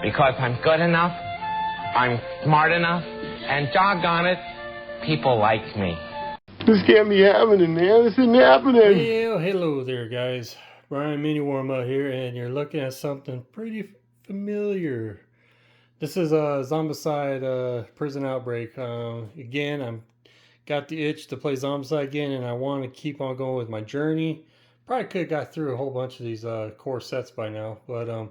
Because I'm good enough, I'm smart enough, and doggone it, people like me. This can't be happening, man. This isn't happening. Well, hello there, guys. Brian Mini WarMutt here, and you're looking at something pretty familiar. This is a Zombicide Prison Outbreak. Again, I'm got the itch to play Zombicide again, and I want to keep on going with my journey. Probably could have got through a whole bunch of these core sets by now, but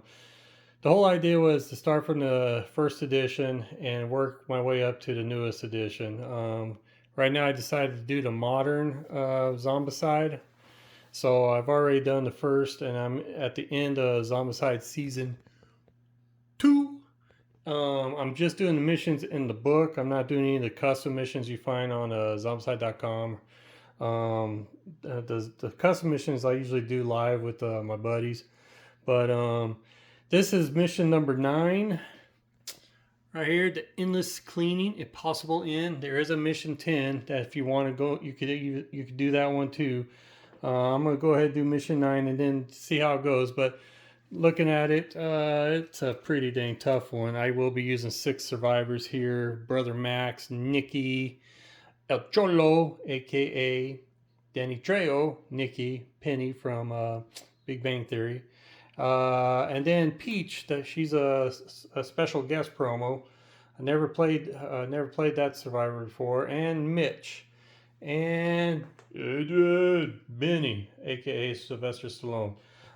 the whole idea was to start from the first edition and work my way up to the newest edition. Right now I decided to do the modern Zombicide. So I've already done the first, and I'm at the end of Zombicide Season 2. I'm just doing the missions in the book. I'm not doing any of the custom missions you find on Zombicide.com. The custom missions I usually do live with my buddies. But this is mission number 9. Right here, the endless cleaning, impossible end. There is a mission 10 that if you want to go, you could do that one too. I'm gonna go ahead and do mission 9 and then see how it goes. But looking at it, it's a pretty dang tough one. I will be using 6 survivors here: Brother Max, Nikki, El Cholo, aka Danny Trejo, Nikki, Penny from Big Bang Theory. And then Peach, she's a special guest promo. I never played that survivor before. And Mitch, and Benny, aka Sylvester Stallone.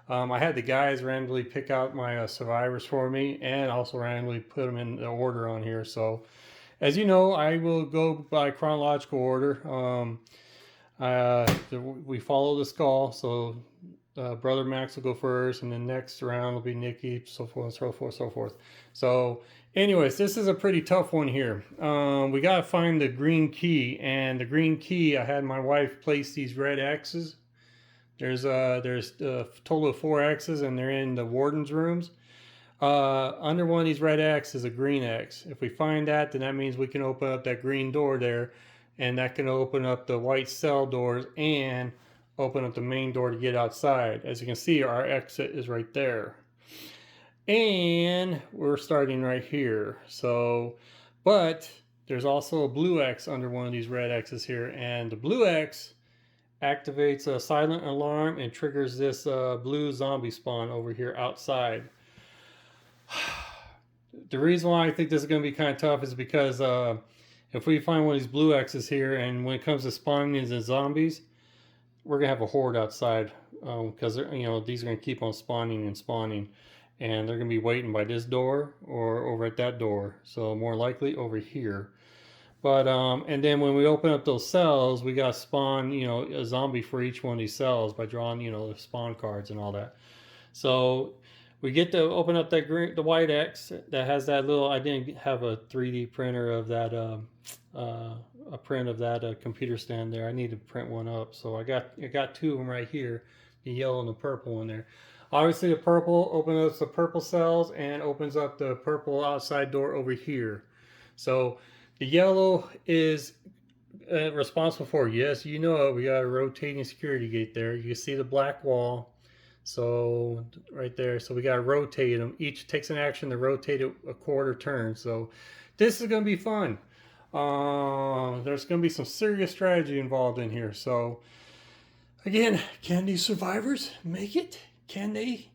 I had the guys randomly pick out my survivors for me, and also randomly put them in the order on here. So, as you know, I will go by chronological order. We follow the skull, so. Brother Max will go first, and then next round will be Nikki, so forth, so forth, so forth. So, anyways, this is a pretty tough one here. We gotta find the green key, and the green key, I had my wife place these red X's. There's a total of 4 X's, and they're in the warden's rooms. Under one of these red X is a green X. If we find that, then that means we can open up that green door there, and that can open up the white cell doors and open up the main door to get outside. As you can see, our exit is right there. And we're starting right here. So, but there's also a blue X under one of these red X's here. And the blue X activates a silent alarm and triggers this blue zombie spawn over here outside. The reason why I think this is going to be kind of tough is because if we find one of these blue X's here, and when it comes to spawning the zombies, we're gonna have a horde outside because these are gonna keep on spawning, and they're gonna be waiting by this door or over at that door. So more likely over here. But and then when we open up those cells, we gotta spawn a zombie for each one of these cells by drawing the spawn cards and all that. So we get to open up the white X that has that little. I didn't have a 3D printer of that. A print of that computer stand there. I need to print one up, so I got 2 of them right here, the yellow and the purple one there. Obviously the purple opens up the purple cells and opens up the purple outside door over here. So the yellow is responsible for, yes, we got a rotating security gate there. You can see the black wall, so right there. So we got to rotate them. Each takes an action to rotate it a quarter turn. So this is going to be fun. There's going to be some serious strategy involved in here. So again, can these survivors make it? Can they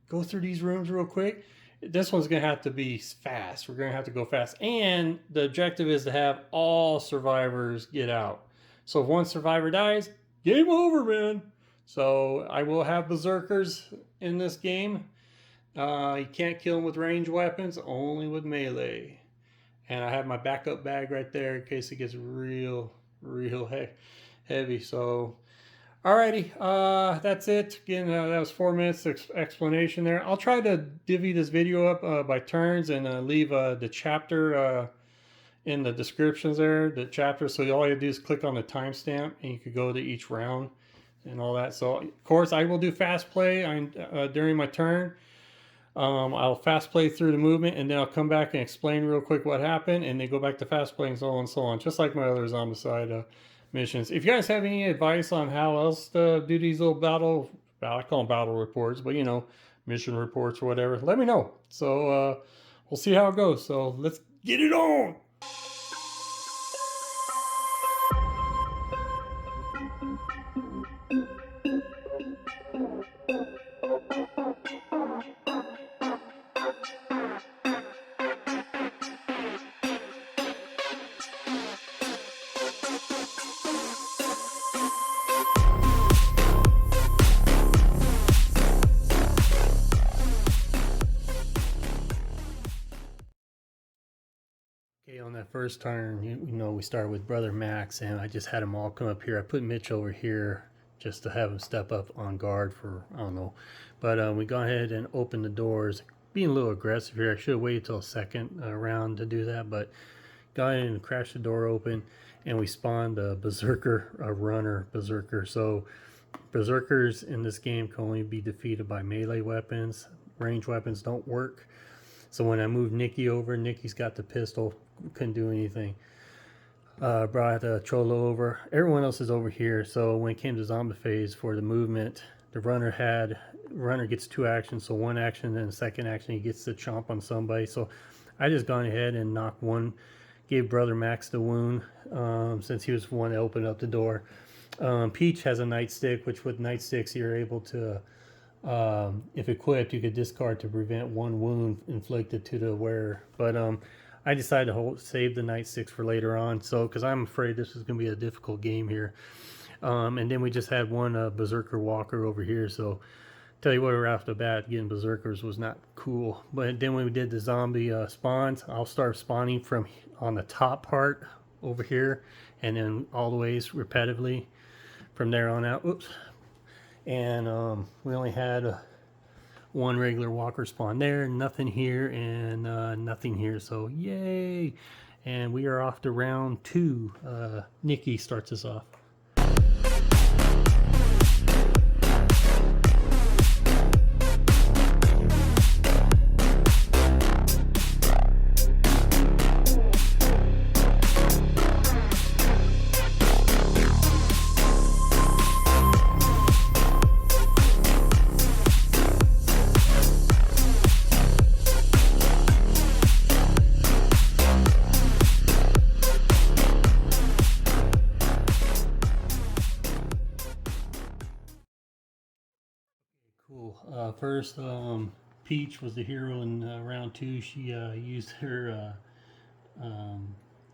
go through these rooms real quick? This one's going to have to be fast. We're going to have to go fast. And the objective is to have all survivors get out. So if one survivor dies, game over, man. So I will have berserkers in this game. You can't kill them with ranged weapons, only with melee. And I have my backup bag right there in case it gets real heavy. So, alrighty, that's it. Again, that was 4 minutes explanation there. I'll try to divvy this video up by turns and leave the chapter in the descriptions there, the chapter. So all you have to do is click on the timestamp, and you could go to each round and all that. So, of course, I will do fast play during my turn. I'll fast play through the movement, and then I'll come back and explain real quick what happened, and then go back to fast playing, so on and so on, just like my other Zombicide missions. If you guys have any advice on how else to do these little I call them battle reports, but mission reports or whatever, let me know. So we'll see how it goes. So let's get it on. Okay, on that first turn, you know, we started with Brother Max, and I just had them all come up here. I put Mitch over here just to have him step up on guard for, I don't know. But we go ahead and open the doors. Being a little aggressive here. I should have waited till a second round to do that, but got in and crashed the door open, and we spawned a Berserker, a runner Berserker. So Berserkers in this game can only be defeated by melee weapons. Range weapons don't work. So when I moved Nikki over, Nikki's got the pistol, couldn't do anything. Brought Cholo over. Everyone else is over here. So when it came to zombie phase for the movement, the runner gets 2 actions. So 1 action, then the second action he gets to chomp on somebody. So I just gone ahead and knocked one, gave Brother Max the wound since he was the one that opened up the door. Peach has a nightstick, which with nightsticks you're able to, if equipped, you could discard to prevent 1 wound inflicted to the wearer. But I decided to save the nightsticks for later on, so because I'm afraid this is going to be a difficult game here. And then we just had one Berserker Walker over here, so tell you what, right off the bat, getting Berserkers was not cool. But then when we did the zombie spawns, I'll start spawning from on the top part over here, and then all the ways repetitively from there on out. Oops. And we only had 1 regular walker spawn there, nothing here, and nothing here. So yay! And we are off to round 2. Nikki starts us off. Cool. First, Peach was the hero in round 2. She used her,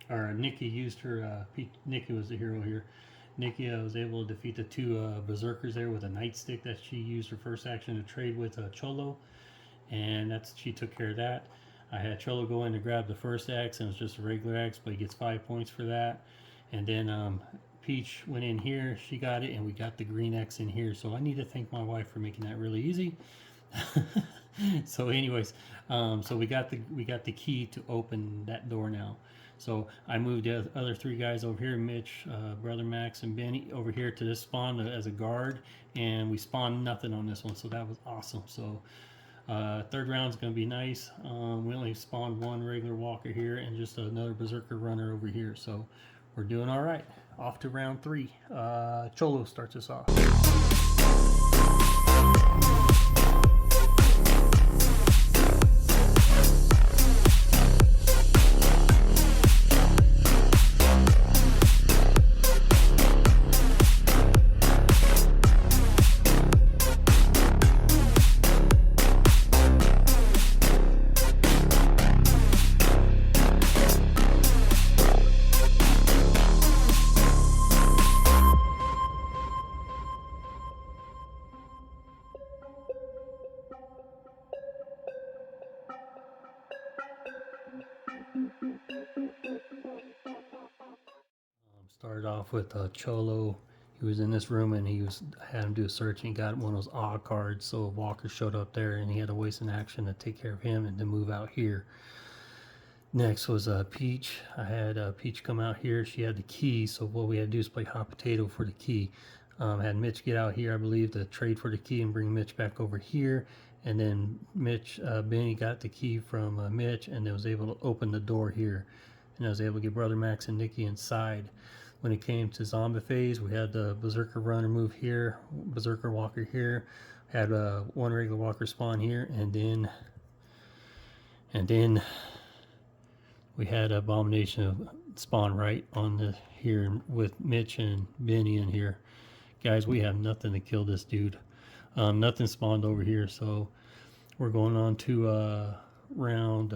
or Nikki used her, Nikki was the hero here. Nikki was able to defeat the 2 Berserkers there with a nightstick that she used her first action to trade with Cholo. And she took care of that. I had Cholo go in to grab the first axe, and it was just a regular axe, but he gets 5 points for that. And then Peach went in here, she got it, and we got the green X in here. So I need to thank my wife for making that really easy. So anyways, so we got the key to open that door now. So I moved the other 3 guys over here, Mitch, Brother Max, and Benny over here to this spawn as a guard, and we spawned nothing on this one, so that was awesome. So third round is going to be nice. We only spawned 1 regular walker here and just another Berserker runner over here, so we're doing all right. Off to round 3. Cholo starts us off. Started off with Cholo. He was in this room, and had him do a search, and he got one of those awe cards. So Walker showed up there, and he had to waste an action to take care of him and to move out here. Next was Peach. I had Peach come out here. She had the key, so what we had to do is play hot potato for the key. Had Mitch get out here, I believe, to trade for the key and bring Mitch back over here. And then Benny got the key from Mitch, and then was able to open the door here. And I was able to get Brother Max and Nikki inside. When it came to zombie phase, we had the Berserker runner move here, Berserker walker here. Had one regular walker spawn here, and then we had Abomination spawn right on the here with Mitch and Benny in here. Guys, we have nothing to kill this dude. Nothing spawned over here, so we're going on to round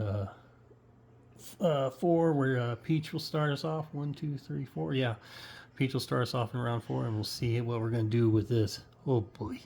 4, where Peach will start us off. 1, 2, 3, 4. Yeah, Peach will start us off in round 4, and we'll see what we're going to do with this. Oh boy.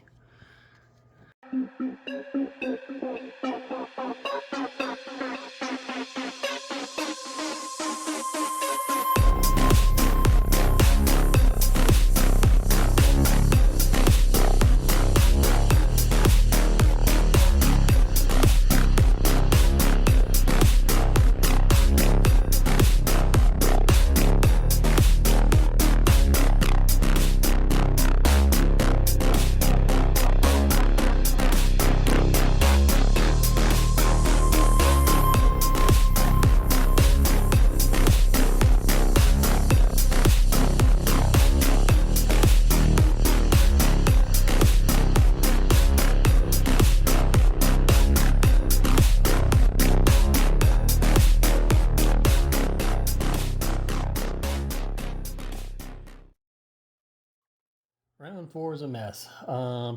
Round 4 is a mess.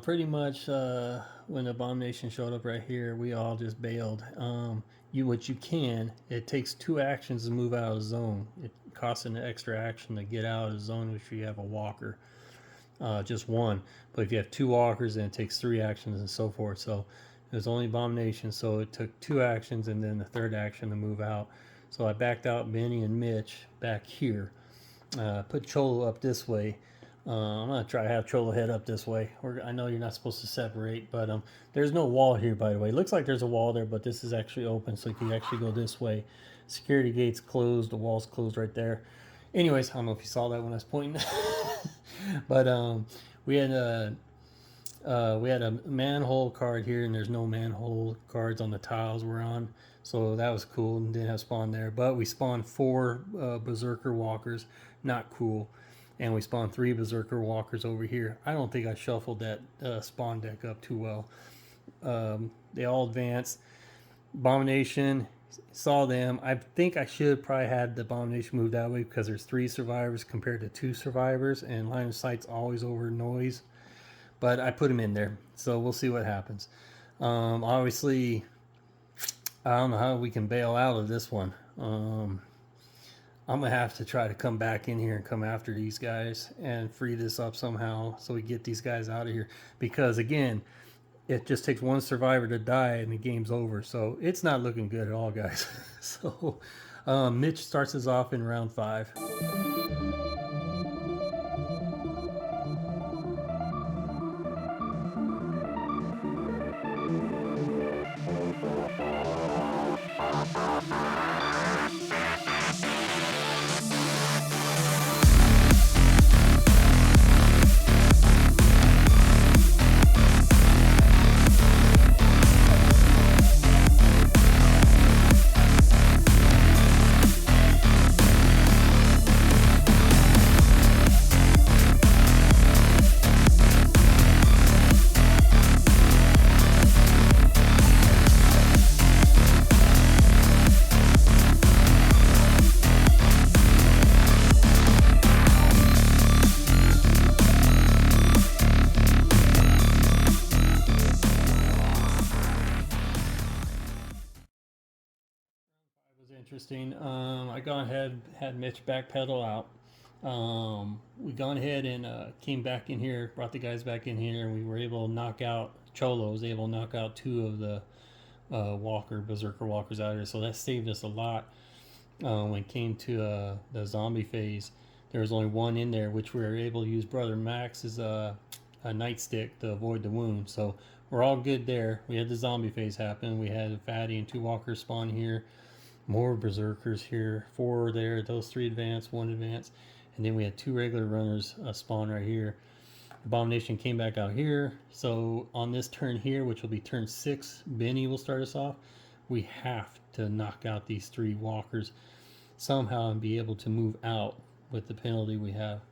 Pretty much when Abomination showed up right here, we all just bailed. What you can, it takes 2 actions to move out of the zone. It costs an extra action to get out of the zone if you have a walker. Just 1. But if you have 2 walkers, then it takes 3 actions and so forth. So it was only Abomination, so it took 2 actions and then the 3rd action to move out. So I backed out Benny and Mitch back here. Put Cholo up this way. I'm going to try to have Cholo head up this way. I know you're not supposed to separate, but there's no wall here, by the way. It looks like there's a wall there, but this is actually open, so you can actually go this way. Security gate's closed. The wall's closed right there. Anyways, I don't know if you saw that when I was pointing. But we had a manhole card here, and there's no manhole cards on the tiles we're on. So that was cool, and didn't have spawn there. But we spawned 4 Berserker Walkers. Not cool. And we spawned 3 Berserker Walkers over here. I don't think I shuffled that spawn deck up too well. They all advanced. Abomination, saw them. I think I should probably had the Abomination move that way because there's 3 survivors compared to 2 survivors, and line of sight's always over noise. But I put him in there, so we'll see what happens. Obviously, I don't know how we can bail out of this one. I'm going to have to try to come back in here and come after these guys and free this up somehow so we get these guys out of here. Because, again, it just takes 1 survivor to die and the game's over. So it's not looking good at all, guys. So Mitch starts us off in round 5. Interesting. I gone ahead, had Mitch backpedal out. We gone ahead and came back in here, brought the guys back in here, and we were able to knock out, Cholo was able to knock out 2 of the Berserker Walkers out here, so that saved us a lot. When it came to the zombie phase, there was only 1 in there, which we were able to use Brother Max's a nightstick to avoid the wound, so we're all good there. We had the zombie phase happen. We had a fatty and 2 walkers spawn here. More berserkers here, 4 there, those 3 advance, 1 advance, and then we had 2 regular runners spawn right here. Abomination came back out here, so on this turn here, which will be turn 6, Benny will start us off. We have to knock out these 3 walkers somehow and be able to move out with the penalty we have.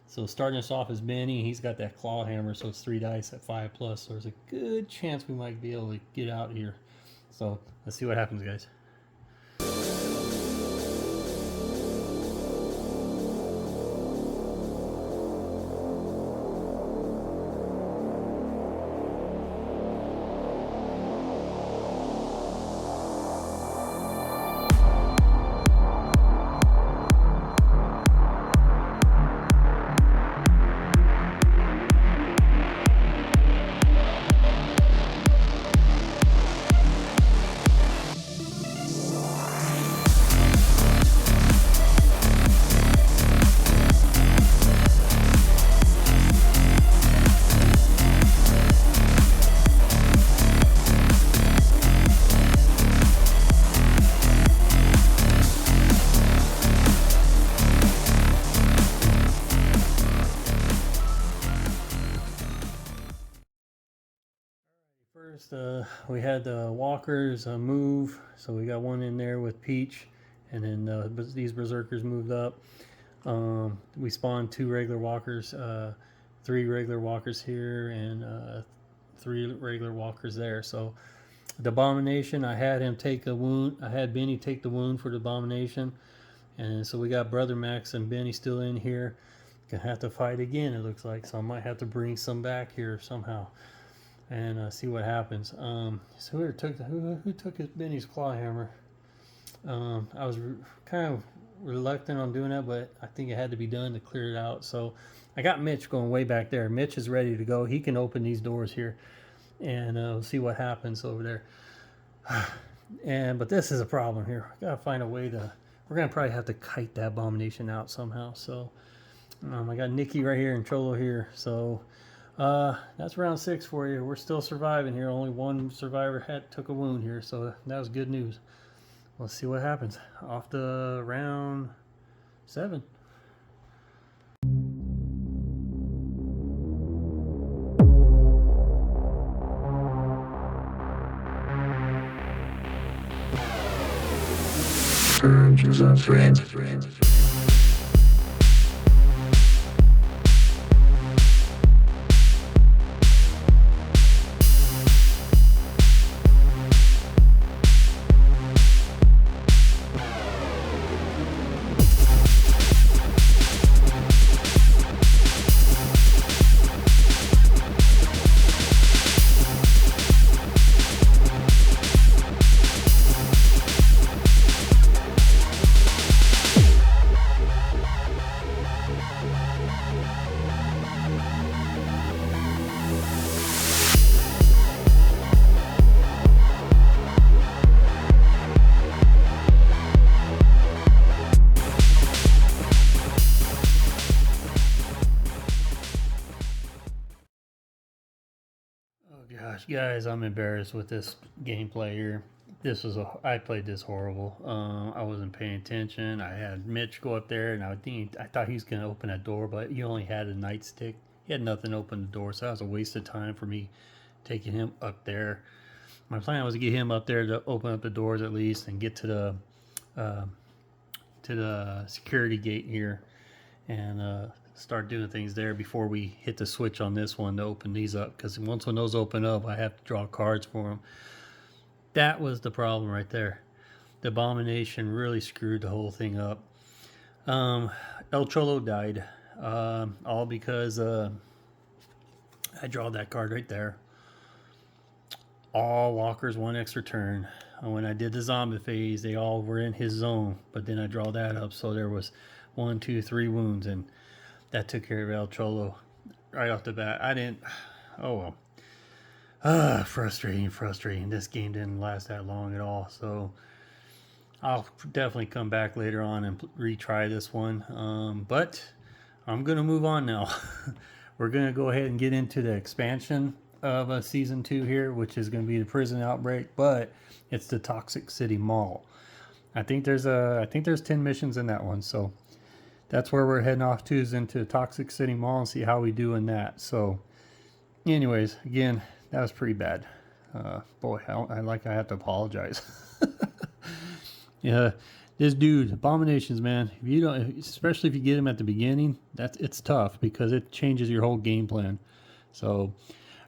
So starting us off is Benny. He's got that claw hammer, so it's 3 dice at 5+. So there's a good chance we might be able to get out here. So let's see what happens, guys. First, we had the walkers move, so we got one in there with Peach, and then these berserkers moved up. We spawned 2 regular walkers, 3 regular walkers here, and 3 regular walkers there. So the abomination, I had him take a wound. I had Benny take the wound for the abomination, and so we got Brother Max and Benny still in here. Gonna have to fight again, it looks like. So I might have to bring some back here somehow and see what happens. So who took Benny's claw hammer? I was kind of reluctant on doing that, but I think it had to be done to clear it out. So I got Mitch going way back there. Mitch is ready to go. He can open these doors here, and we'll see what happens over there. But this is a problem here. I gotta find a way to. We're gonna probably have to kite that abomination out somehow. So I got Nikki right here and Cholo here. So that's round 6 for you. We're still surviving here. Only one survivor took a wound here, so that was good news. Let's see what happens. Off to round 7. Friends. Gosh, guys, I'm embarrassed with this gameplay here. I played this horrible. I wasn't paying attention. I had Mitch go up there, and I thought he was going to open that door, but he only had a nightstick. He had nothing to open the door, so that was a waste of time for me taking him up there. My plan was to get him up there to open up the doors at least and get to the security gate here and start doing things there before we hit the switch on this one to open these up, because when those open up, I have to draw cards for them. That was the problem right there. The abomination really screwed the whole thing up. El Cholo died, all because I draw that card right there. All walkers 1 extra turn. When I did the zombie phase, they all were in his zone, but then I draw that up, so there was 1, 2, 3 wounds, and that took care of El Cholo right off the bat. Oh well. Frustrating. This game didn't last that long at all, so I'll definitely come back later on and retry this one. But I'm gonna move on now. We're gonna go ahead and get into the expansion of season 2 here, which is gonna be the Prison Outbreak, but it's the Toxic City Mall. I think there's 10 missions in that one, so that's where we're heading off to, is into Toxic City Mall, and see how we do in that. So anyways, again, that was pretty bad. Boy, I have to apologize. Yeah, This dude, Abominations, man. If you don't, especially if you get him at the beginning, it's tough because it changes your whole game plan. So,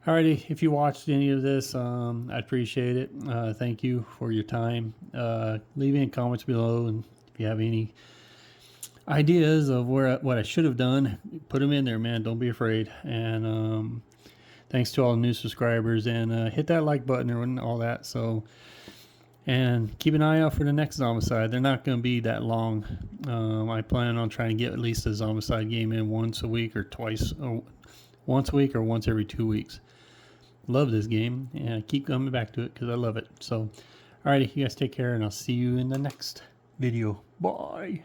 alrighty, if you watched any of this, I appreciate it. Thank you for your time. Leave any comments below, and if you have any ideas of what I should have done, put them in there, man. Don't be afraid. And thanks to all the new subscribers, and hit that like button and all that. So. And keep an eye out for the next Zombicide. They're not going to be that long. I plan on trying to get at least a Zombicide game in once a week or once a week or once every 2 weeks. Love this game, and I keep coming back to it because I love it. So, alrighty, you guys take care, and I'll see you in the next video. Bye.